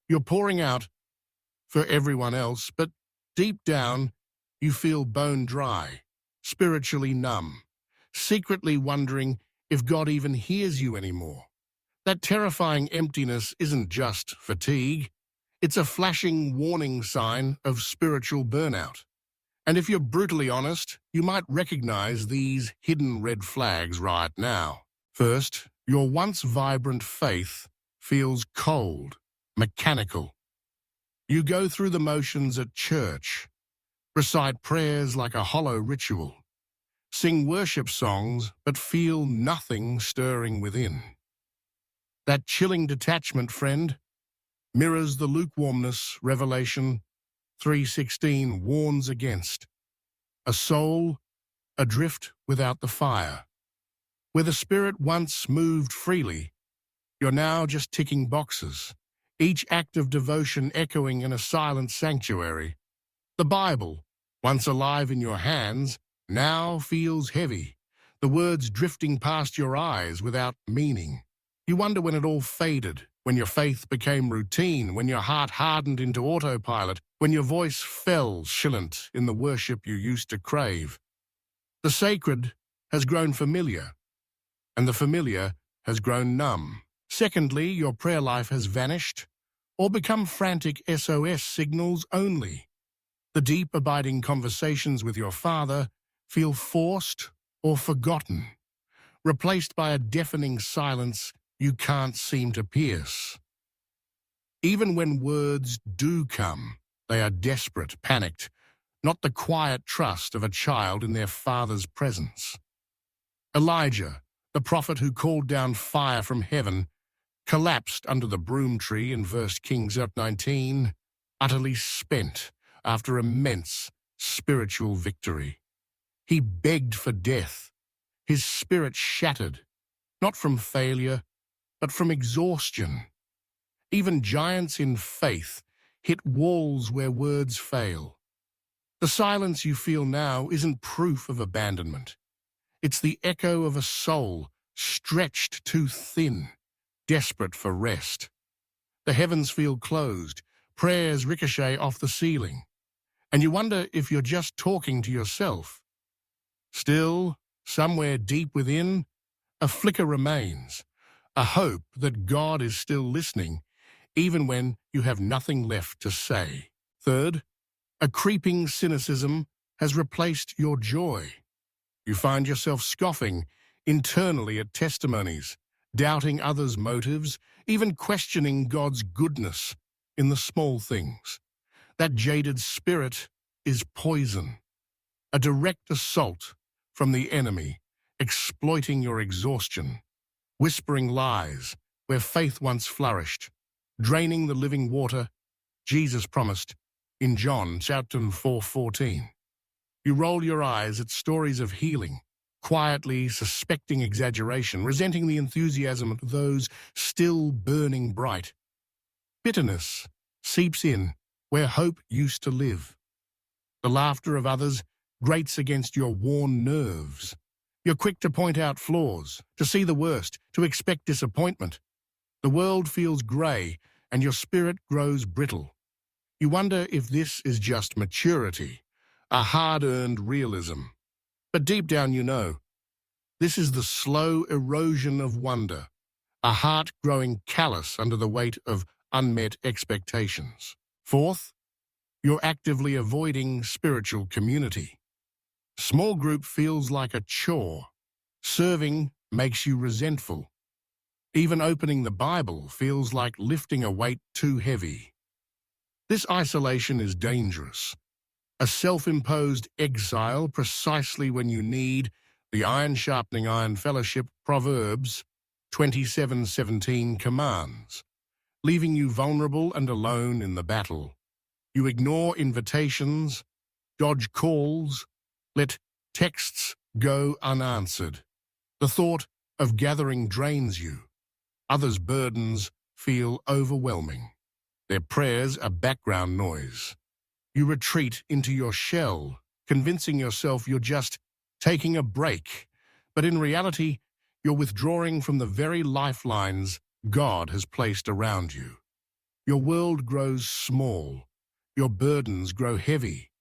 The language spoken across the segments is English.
You're pouring out for everyone else, but deep down, you feel bone dry, spiritually numb, secretly wondering if God even hears you anymore. That terrifying emptiness isn't just fatigue. It's a flashing warning sign of spiritual burnout. And if you're brutally honest, you might recognize these hidden red flags right now. First, your once vibrant faith feels cold, mechanical. You go through the motions at church, recite prayers like a hollow ritual, sing worship songs but feel nothing stirring within. That chilling detachment, friend, mirrors the lukewarmness Revelation 3:16 warns against. A soul adrift without the fire. Where the spirit once moved freely, you're now just ticking boxes, each act of devotion echoing in a silent sanctuary. The Bible, once alive in your hands, now feels heavy, the words drifting past your eyes without meaning. You wonder when it all faded, when your faith became routine, when your heart hardened into autopilot, when your voice fell shillant in the worship you used to crave. The sacred has grown familiar, and the familiar has grown numb. Secondly, your prayer life has vanished or become frantic SOS signals only. The deep, abiding conversations with your Father feel forced or forgotten, replaced by a deafening silence you can't seem to pierce. Even when words do come, they are desperate, panicked, not the quiet trust of a child in their father's presence. Elijah, the prophet who called down fire from heaven, collapsed under the broom tree in 1 Kings 19, utterly spent after immense spiritual victory. He begged for death, his spirit shattered, not from failure, but from exhaustion. Even giants in faith hit walls where words fail. The silence you feel now isn't proof of abandonment. It's the echo of a soul stretched too thin, desperate for rest. The heavens feel closed, prayers ricochet off the ceiling, and you wonder if you're just talking to yourself. Still, somewhere deep within, a flicker remains, a hope that God is still listening, even when you have nothing left to say. Third, a creeping cynicism has replaced your joy. You find yourself scoffing internally at testimonies, doubting others' motives, even questioning God's goodness in the small things. That jaded spirit is poison, a direct assault from the enemy, exploiting your exhaustion, whispering lies where faith once flourished, draining the living water Jesus promised in John chapter 4:14. You roll your eyes at stories of healing, quietly suspecting exaggeration, resenting the enthusiasm of those still burning bright. Bitterness seeps in where hope used to live. The laughter of others grates against your worn nerves. You're quick to point out flaws, to see the worst, to expect disappointment. The world feels grey, and your spirit grows brittle. You wonder if this is just maturity, a hard-earned realism. But deep down you know, this is the slow erosion of wonder, a heart growing callous under the weight of unmet expectations. Fourth, you're actively avoiding spiritual community. Small group feels like a chore. Serving makes you resentful. Even opening the Bible feels like lifting a weight too heavy. This isolation is dangerous. A self-imposed exile precisely when you need the iron-sharpening iron fellowship Proverbs 27:17 commands, leaving you vulnerable and alone in the battle. You ignore invitations, dodge calls, let texts go unanswered. The thought of gathering drains you. Others' burdens feel overwhelming. Their prayers are background noise. You retreat into your shell, convincing yourself you're just taking a break, but in reality, you're withdrawing from the very lifelines God has placed around you. Your world grows small. Your burdens grow heavy.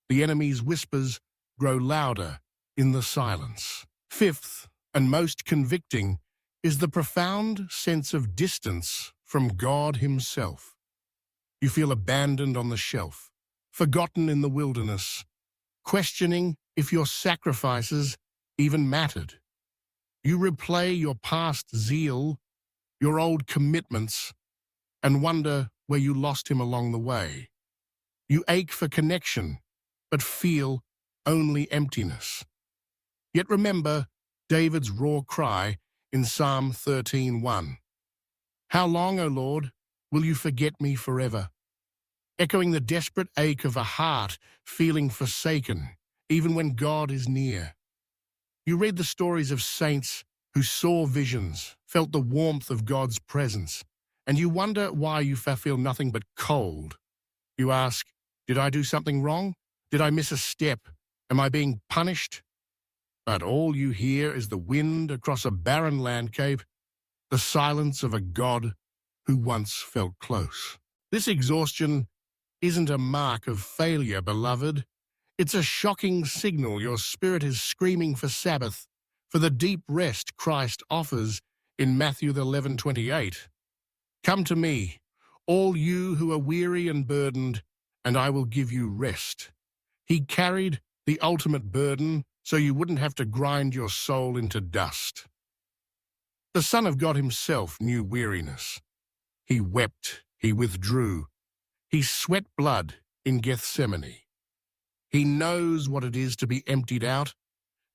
The enemy's whispers grow louder in the silence. Fifth, and most convicting, is the profound sense of distance from God Himself. You feel abandoned on the shelf, forgotten in the wilderness, questioning if your sacrifices even mattered. You replay your past zeal, your old commitments, and wonder where you lost Him along the way. You ache for connection, but feel only emptiness. Yet remember David's raw cry in Psalm 13:1. How long, O Lord, will you forget me forever? Echoing the desperate ache of a heart feeling forsaken, even when God is near. You read the stories of saints who saw visions, felt the warmth of God's presence, and you wonder why you feel nothing but cold. You ask, did I do something wrong? Did I miss a step? Am I being punished? But all you hear is the wind across a barren landscape, the silence of a God who once felt close. This exhaustion isn't a mark of failure, beloved. It's a shocking signal your spirit is screaming for Sabbath, for the deep rest Christ offers in Matthew 11:28. Come to me, all you who are weary and burdened, and I will give you rest. He carried the ultimate burden so you wouldn't have to grind your soul into dust. The Son of God Himself knew weariness. He wept, He withdrew, He sweat blood in Gethsemane. He knows what it is to be emptied out,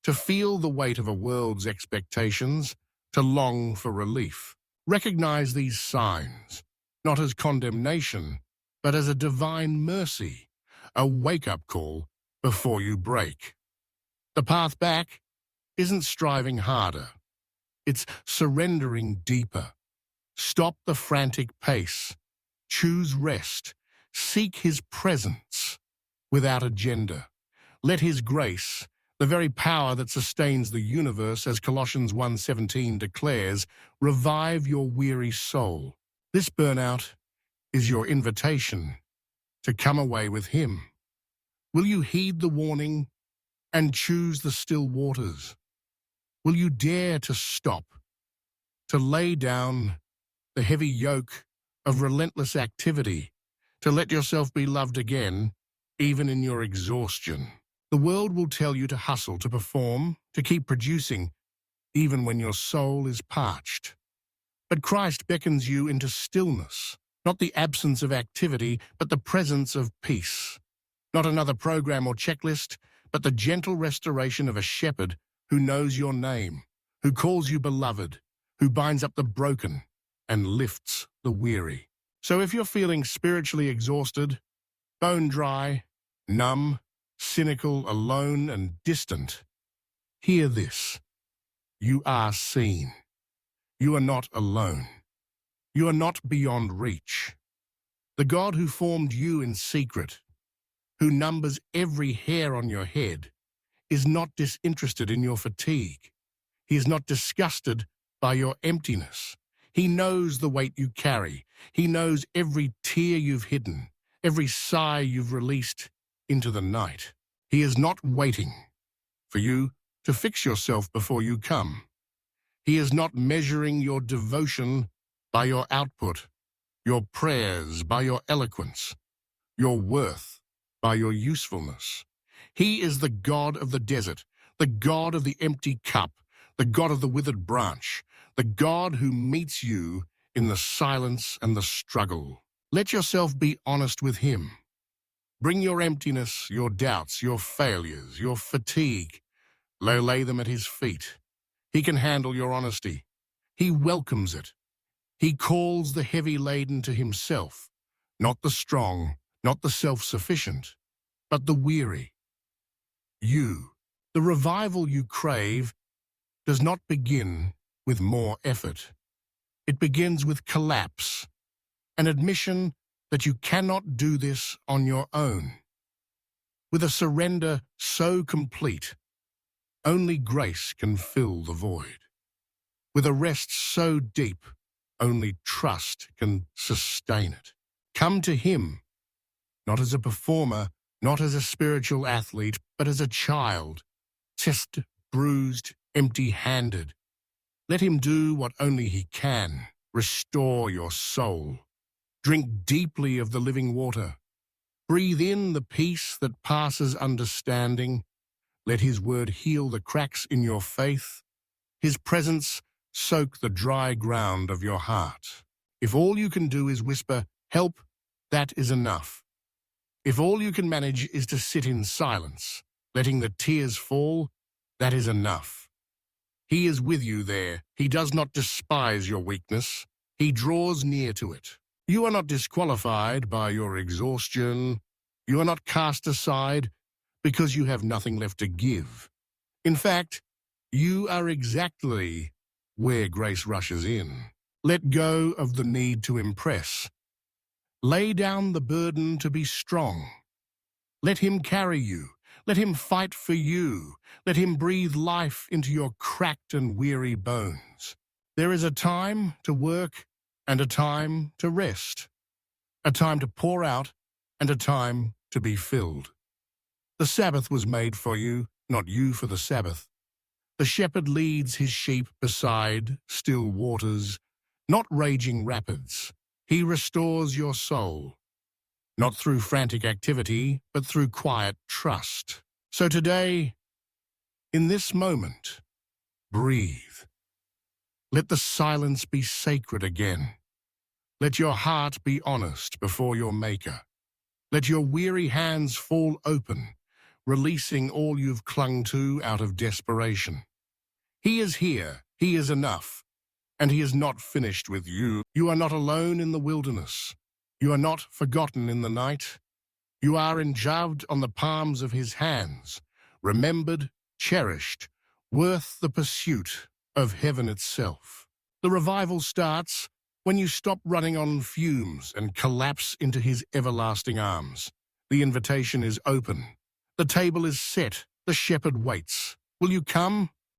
to feel the weight of a world's expectations, to long for relief. Recognize these signs, not as condemnation, but as a divine mercy, a wake-up call before you break. The path back isn't striving harder. It's surrendering deeper. Stop the frantic pace. Choose rest. Seek His presence without agenda. Let His grace, the very power that sustains the universe, as Colossians 1:17 declares, revive your weary soul. This burnout is your invitation to come away with Him. Will you heed the warning and choose the still waters? Will you dare to stop, to lay down the heavy yoke of relentless activity, to let yourself be loved again, even in your exhaustion? The world will tell you to hustle, to perform, to keep producing, even when your soul is parched. But Christ beckons you into stillness, not the absence of activity, but the presence of peace. Not another program or checklist, but the gentle restoration of a shepherd who knows your name, who calls you beloved, who binds up the broken and lifts the weary. So if you're feeling spiritually exhausted, bone dry, numb, cynical, alone, and distant, hear this. You are seen. You are not alone. You are not beyond reach. The God who formed you in secret, who numbers every hair on your head, is not disinterested in your fatigue. He is not disgusted by your emptiness. He knows the weight you carry. He knows every tear you've hidden, every sigh you've released into the night. He is not waiting for you to fix yourself before you come. He is not measuring your devotion by your output, your prayers by your eloquence, your worth by your usefulness. He is the God of the desert, the God of the empty cup, the God of the withered branch, the God who meets you in the silence and the struggle. Let yourself be honest with Him. Bring your emptiness, your doubts, your failures, your fatigue. Lay them at His feet. He can handle your honesty. He welcomes it. He calls the heavy laden to Himself, not the strong, not the self-sufficient, but the weary. You, the revival you crave, does not begin with more effort. It begins with collapse, an admission that you cannot do this on your own. With a surrender so complete, only grace can fill the void. With a rest so deep, only trust can sustain it. Come to him, not as a performer, not as a spiritual athlete, but as a child, chest bruised, empty-handed. Let him do what only he can, restore your soul. Drink deeply of the living water. Breathe in the peace that passes understanding. Let his word heal the cracks in your faith. His presence soak the dry ground of your heart. If all you can do is whisper, "Help," that is enough. If all you can manage is to sit in silence, letting the tears fall, that is enough. He is with you there. He does not despise your weakness. He draws near to it. You are not disqualified by your exhaustion. You are not cast aside because you have nothing left to give. In fact, you are exactly where grace rushes in. Let go of the need to impress. Lay down the burden to be strong. Let him carry you. Let him fight for you. Let him breathe life into your cracked and weary bones. There is a time to work and a time to rest, a time to pour out and a time to be filled. The Sabbath was made for you, not you for the Sabbath. The shepherd leads his sheep beside still waters, not raging rapids. He restores your soul, not through frantic activity, but through quiet trust. So today, in this moment, breathe. Let the silence be sacred again. Let your heart be honest before your Maker. Let your weary hands fall open, releasing all you've clung to out of desperation. He is here, he is enough, and he is not finished with you. You are not alone in the wilderness. You are not forgotten in the night. You are enjaved on the palms of his hands, remembered, cherished, worth the pursuit of heaven itself. The revival starts when you stop running on fumes and collapse into his everlasting arms. The invitation is open. The table is set. The shepherd waits. Will you come?